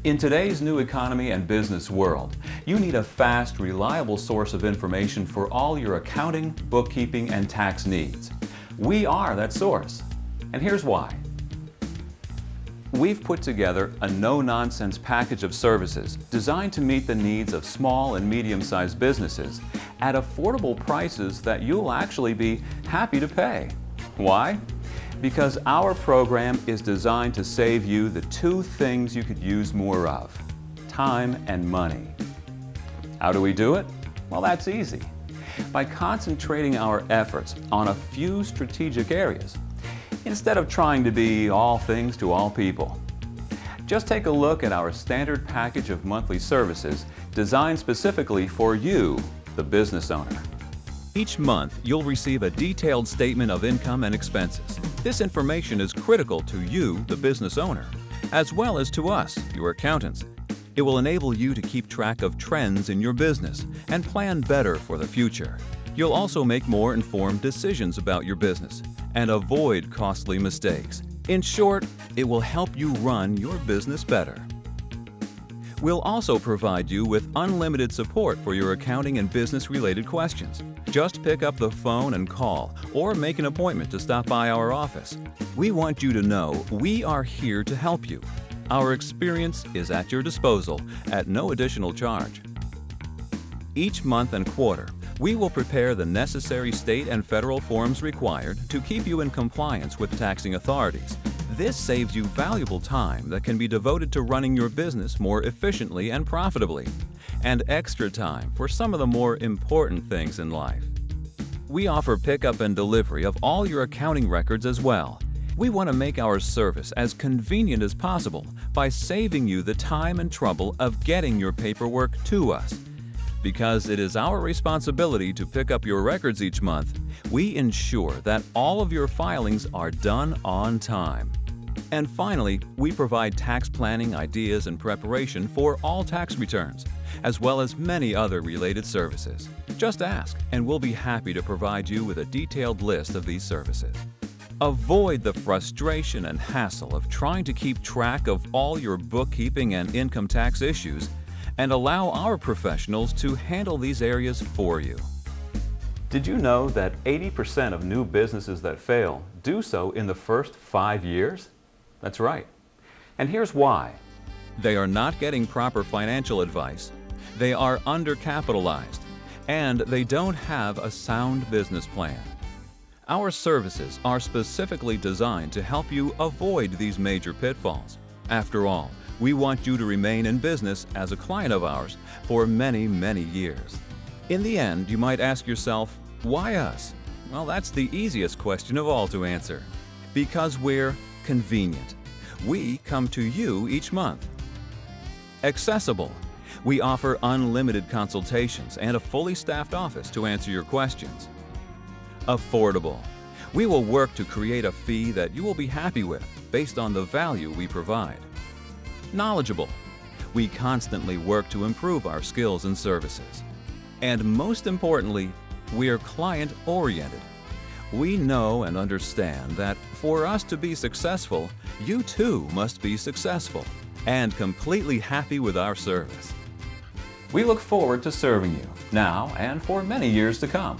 In today's new economy and business world, you need a fast, reliable source of information for all your accounting, bookkeeping, and tax needs. We are that source, and here's why. We've put together a no-nonsense package of services designed to meet the needs of small and medium-sized businesses at affordable prices that you'll actually be happy to pay. Why? Because our program is designed to save you the two things you could use more of: time and money. How do we do it? Well, that's easy. By concentrating our efforts on a few strategic areas, instead of trying to be all things to all people. Just take a look at our standard package of monthly services designed specifically for you, the business owner. Each month, you'll receive a detailed statement of income and expenses. This information is critical to you, the business owner, as well as to us, your accountants. It will enable you to keep track of trends in your business and plan better for the future. You'll also make more informed decisions about your business and avoid costly mistakes. In short, it will help you run your business better. We'll also provide you with unlimited support for your accounting and business-related questions. Just pick up the phone and call, or make an appointment to stop by our office. We want you to know we are here to help you. Our experience is at your disposal at no additional charge. Each month and quarter, we will prepare the necessary state and federal forms required to keep you in compliance with taxing authorities. This saves you valuable time that can be devoted to running your business more efficiently and profitably, and extra time for some of the more important things in life. We offer pickup and delivery of all your accounting records as well. We want to make our service as convenient as possible by saving you the time and trouble of getting your paperwork to us. Because it is our responsibility to pick up your records each month, we ensure that all of your filings are done on time. And finally, we provide tax planning ideas and preparation for all tax returns, as well as many other related services. Just ask, and we'll be happy to provide you with a detailed list of these services. Avoid the frustration and hassle of trying to keep track of all your bookkeeping and income tax issues, and allow our professionals to handle these areas for you. Did you know that 80% of new businesses that fail do so in the first 5 years? That's right. And here's why. They are not getting proper financial advice, they are undercapitalized, and they don't have a sound business plan. Our services are specifically designed to help you avoid these major pitfalls. After all, we want you to remain in business as a client of ours for many, many years. In the end, you might ask yourself, why us? Well, that's the easiest question of all to answer. Because we're convenient. We come to you each month. Accessible. We offer unlimited consultations and a fully staffed office to answer your questions. Affordable. We will work to create a fee that you will be happy with based on the value we provide. Knowledgeable. We constantly work to improve our skills and services. And most importantly, we are client-oriented. We know and understand that for us to be successful, you too must be successful and completely happy with our service. We look forward to serving you now and for many years to come.